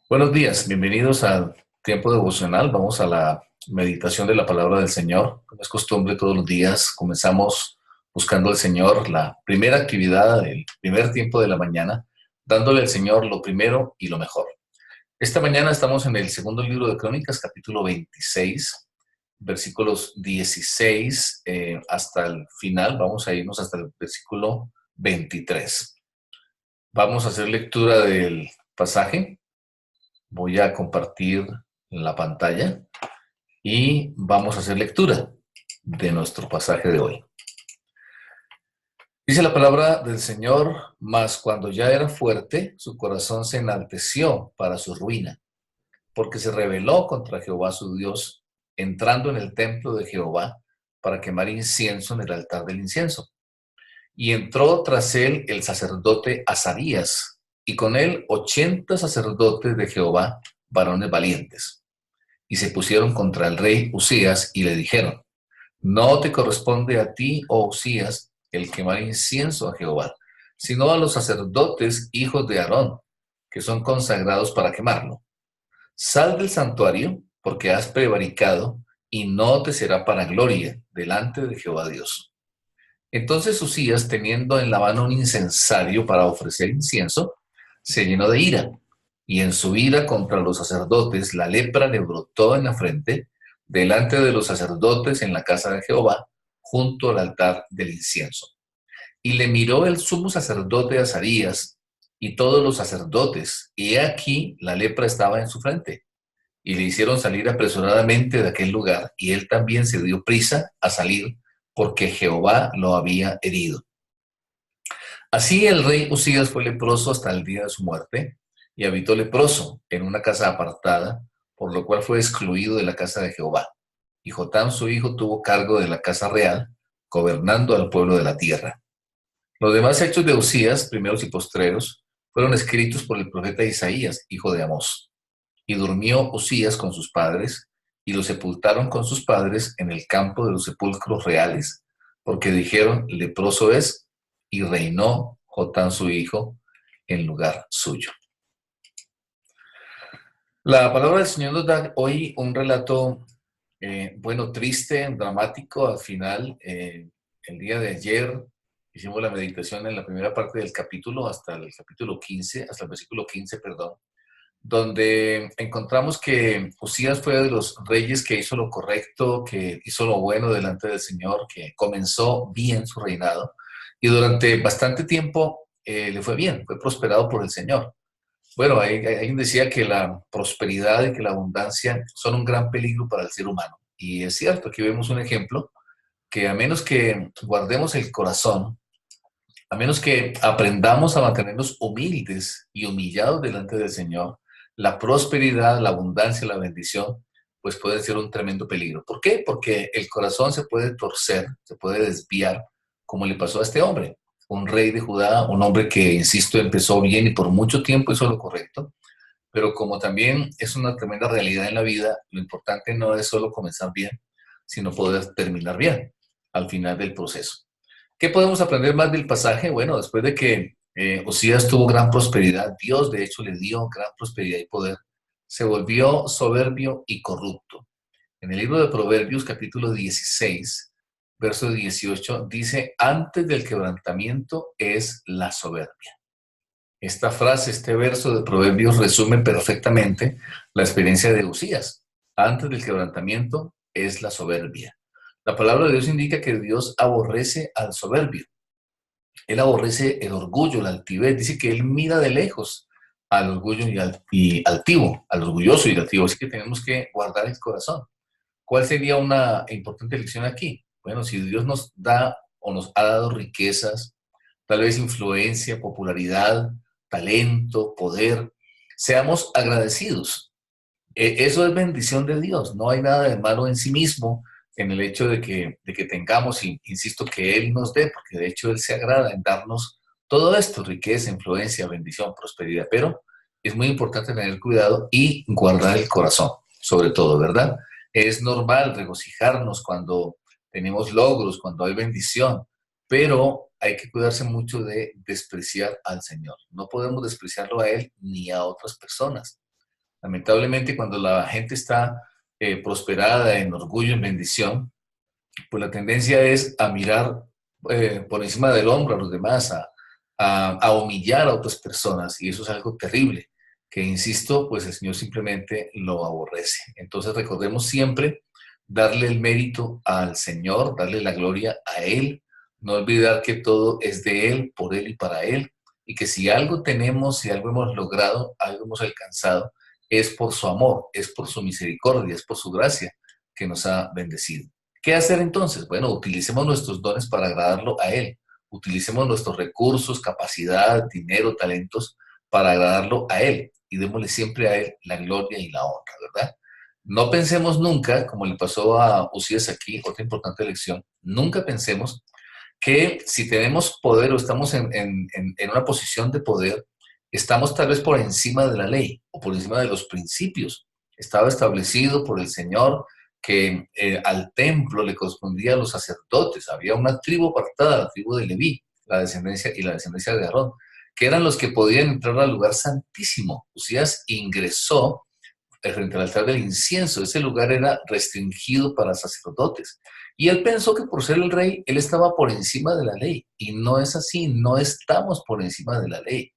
Buenos días, bienvenidos al tiempo devocional. Vamos a la meditación de la palabra del Señor. Como es costumbre, todos los días comenzamos buscando al Señor, la primera actividad, el primer tiempo de la mañana, dándole al Señor lo primero y lo mejor. Esta mañana estamos en el segundo libro de Crónicas, capítulo 26, versículos 16 hasta el final. Vamos a irnos hasta el versículo 23. Vamos a hacer lectura del pasaje. Voy a compartir la pantalla y vamos a hacer lectura de nuestro pasaje de hoy. Dice la palabra del Señor: mas cuando ya era fuerte, su corazón se enalteció para su ruina, porque se rebeló contra Jehová su Dios, entrando en el templo de Jehová para quemar incienso en el altar del incienso. Y entró tras él el sacerdote Azarías, y con él 80 sacerdotes de Jehová, varones valientes. Y se pusieron contra el rey Usías y le dijeron: no te corresponde a ti, oh Usías, el quemar incienso a Jehová, sino a los sacerdotes hijos de Aarón, que son consagrados para quemarlo. Sal del santuario, porque has prevaricado, y no te será para gloria delante de Jehová Dios. Entonces Usías, teniendo en la mano un incensario para ofrecer incienso, se llenó de ira, y en su ira contra los sacerdotes la lepra le brotó en la frente, delante de los sacerdotes en la casa de Jehová, junto al altar del incienso. Y le miró el sumo sacerdote Azarías y todos los sacerdotes, y he aquí la lepra estaba en su frente. Y le hicieron salir apresuradamente de aquel lugar, y él también se dio prisa a salir, porque Jehová lo había herido. Así el rey Usías fue leproso hasta el día de su muerte, y habitó leproso en una casa apartada, por lo cual fue excluido de la casa de Jehová. Y Jotam su hijo tuvo cargo de la casa real, gobernando al pueblo de la tierra. Los demás hechos de Usías, primeros y postreros, fueron escritos por el profeta Isaías, hijo de Amós. Y durmió Usías con sus padres, y lo sepultaron con sus padres en el campo de los sepulcros reales, porque dijeron: leproso es, y reinó Jotam su hijo en lugar suyo. La palabra del Señor nos da hoy un relato, triste, dramático. Al final, el día de ayer hicimos la meditación en la primera parte del capítulo, hasta el capítulo 15, hasta el versículo 15, perdón, donde encontramos que Usías fue de los reyes que hizo lo correcto, que hizo lo bueno delante del Señor, que comenzó bien su reinado, y durante bastante tiempo le fue bien, fue prosperado por el Señor. Bueno, alguien decía que la prosperidad y que la abundancia son un gran peligro para el ser humano. Y es cierto, aquí vemos un ejemplo que, a menos que guardemos el corazón, a menos que aprendamos a mantenernos humildes y humillados delante del Señor, la prosperidad, la abundancia, la bendición, pues puede ser un tremendo peligro. ¿Por qué? Porque el corazón se puede torcer, se puede desviar, como le pasó a este hombre, un rey de Judá, un hombre que, insisto, empezó bien y por mucho tiempo hizo lo correcto, pero como también es una tremenda realidad en la vida, lo importante no es solo comenzar bien, sino poder terminar bien al final del proceso. ¿Qué podemos aprender más del pasaje? Bueno, después de que Usías tuvo gran prosperidad, Dios de hecho le dio gran prosperidad y poder, se volvió soberbio y corrupto. En el libro de Proverbios, capítulo 16, verso 18, dice: antes del quebrantamiento es la soberbia. Esta frase, este verso de Proverbios resume perfectamente la experiencia de Usías. Antes del quebrantamiento es la soberbia. La palabra de Dios indica que Dios aborrece al soberbio. Él aborrece el orgullo, la altivez. Dice que Él mira de lejos al orgullo y altivo, al orgulloso y altivo. Así que tenemos que guardar el corazón. ¿Cuál sería una importante lección aquí? Bueno, si Dios nos da o nos ha dado riquezas, tal vez influencia, popularidad, talento, poder, seamos agradecidos. Eso es bendición de Dios. No hay nada de malo en sí mismo en el hecho de que tengamos, y insisto, que Él nos dé, porque de hecho Él se agrada en darnos todo esto: riqueza, influencia, bendición, prosperidad. Pero es muy importante tener cuidado y guardar el corazón, sobre todo, ¿verdad? Es normal regocijarnos cuando tenemos logros, cuando hay bendición, pero hay que cuidarse mucho de despreciar al Señor. No podemos despreciarlo a Él ni a otras personas. Lamentablemente, cuando la gente está prosperada en orgullo, en bendición, pues la tendencia es a mirar por encima del hombro a los demás, a humillar a otras personas, y eso es algo terrible, que insisto, pues el Señor simplemente lo aborrece. Entonces recordemos siempre darle el mérito al Señor, darle la gloria a Él, no olvidar que todo es de Él, por Él y para Él, y que si algo tenemos, si algo hemos logrado, algo hemos alcanzado, es por su amor, es por su misericordia, es por su gracia que nos ha bendecido. ¿Qué hacer entonces? Bueno, utilicemos nuestros dones para agradarlo a Él. Utilicemos nuestros recursos, capacidad, dinero, talentos para agradarlo a Él y démosle siempre a Él la gloria y la honra, ¿verdad? No pensemos nunca, como le pasó a Usías aquí, otra importante lección, nunca pensemos que si tenemos poder o estamos en una posición de poder, estamos tal vez por encima de la ley o por encima de los principios. Estaba establecido por el Señor que al templo le correspondía a los sacerdotes. Había una tribu apartada, la tribu de Leví, la descendencia de Aarón, que eran los que podían entrar al lugar santísimo. Usías ingresó frente al altar del incienso. Ese lugar era restringido para sacerdotes. Y él pensó que por ser el rey, él estaba por encima de la ley. Y no es así, no estamos por encima de la ley.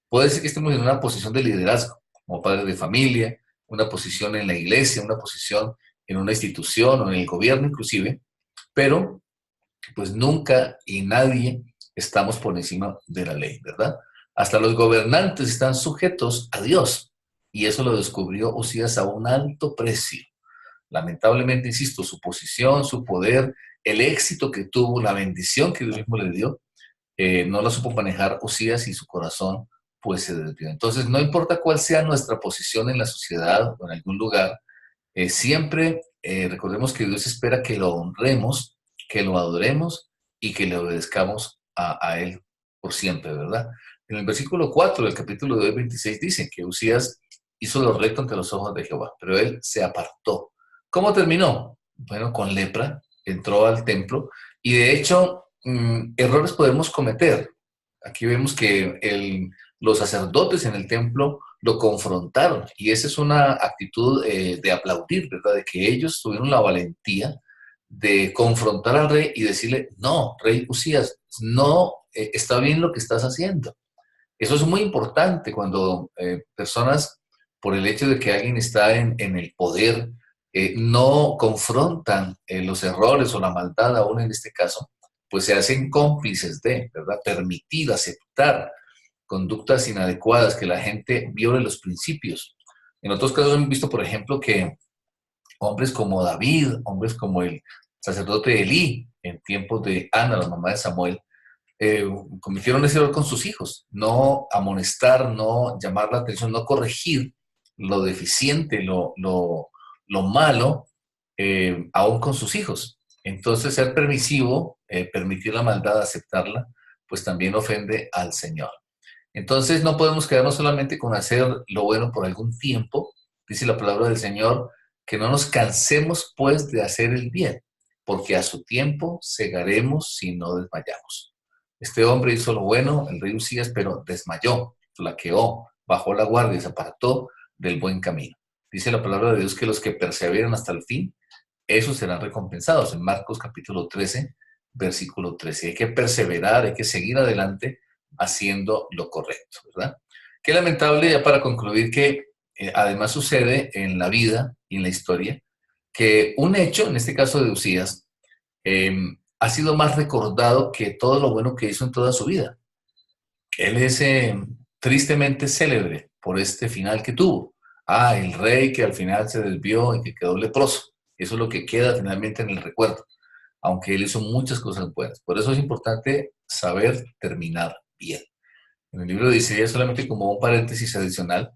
Puede ser que estemos en una posición de liderazgo, como padres de familia, una posición en la iglesia, una posición en una institución o en el gobierno inclusive, pero pues nunca y nadie estamos por encima de la ley, ¿verdad? Hasta los gobernantes están sujetos a Dios y eso lo descubrió Usías a un alto precio. Lamentablemente, insisto, su posición, su poder, el éxito que tuvo, la bendición que Dios mismo le dio, no la supo manejar Usías y su corazón pues se desvió. Entonces, no importa cuál sea nuestra posición en la sociedad o en algún lugar, siempre recordemos que Dios espera que lo honremos, que lo adoremos y que le obedezcamos a Él por siempre, ¿verdad? En el versículo 4 del capítulo de hoy 26 dice que Usías hizo lo recto ante los ojos de Jehová, pero él se apartó. ¿Cómo terminó? Bueno, con lepra, entró al templo y de hecho errores podemos cometer. Aquí vemos que los sacerdotes en el templo lo confrontaron y esa es una actitud de aplaudir, ¿verdad? De que ellos tuvieron la valentía de confrontar al rey y decirle, no, rey Usías, no está bien lo que estás haciendo. Eso es muy importante cuando personas, por el hecho de que alguien está en el poder, no confrontan los errores o la maldad, aún en este caso, pues se hacen cómplices de, ¿verdad? Permitir, aceptar conductas inadecuadas, que la gente viole los principios. En otros casos hemos visto, por ejemplo, que hombres como David, hombres como el sacerdote Elí, en tiempos de Ana, la mamá de Samuel, eh, cometieron ese error con sus hijos, no amonestar, no llamar la atención, no corregir lo deficiente, lo malo, aún con sus hijos. Entonces, ser permisivo, permitir la maldad, aceptarla, pues también ofende al Señor. Entonces, no podemos quedarnos solamente con hacer lo bueno por algún tiempo. Dice la palabra del Señor, que no nos cansemos pues de hacer el bien, porque a su tiempo segaremos si no desmayamos. Este hombre hizo lo bueno, el rey Usías, pero desmayó, flaqueó, bajó la guardia y se apartó del buen camino. Dice la palabra de Dios que los que perseveran hasta el fin, esos serán recompensados. En Marcos capítulo 13, versículo 13. Hay que perseverar, hay que seguir adelante haciendo lo correcto, ¿verdad? Qué lamentable, ya para concluir, que además sucede en la vida y en la historia, que un hecho, en este caso de Usías, eh, ha sido más recordado que todo lo bueno que hizo en toda su vida. Él es tristemente célebre por este final que tuvo. Ah, el rey que al final se desvió y que quedó leproso. Eso es lo que queda finalmente en el recuerdo, aunque él hizo muchas cosas buenas. Por eso es importante saber terminar bien. En el libro de Isaías, solamente como un paréntesis adicional,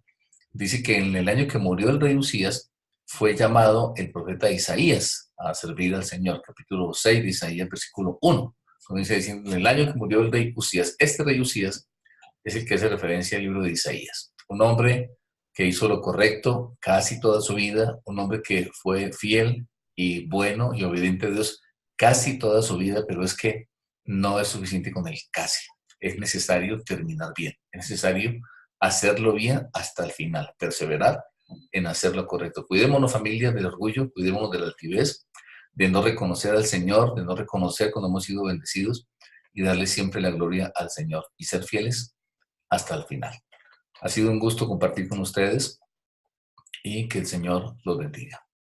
dice que en el año que murió el rey Usías, fue llamado el profeta Isaías a servir al Señor. Capítulo 6 de Isaías, versículo 1. Comienza diciendo, en el año que murió el rey Usías, este rey Usías es el que hace referencia al libro de Isaías. Un hombre que hizo lo correcto casi toda su vida, un hombre que fue fiel y bueno y obediente a Dios casi toda su vida, pero es que no es suficiente con el casi. Es necesario terminar bien, es necesario hacerlo bien hasta el final, perseverar en hacer lo correcto. Cuidémonos, familia, del orgullo, cuidémonos de la altivez, de no reconocer al Señor, de no reconocer cuando hemos sido bendecidos y darle siempre la gloria al Señor y ser fieles hasta el final. Ha sido un gusto compartir con ustedes y que el Señor los bendiga.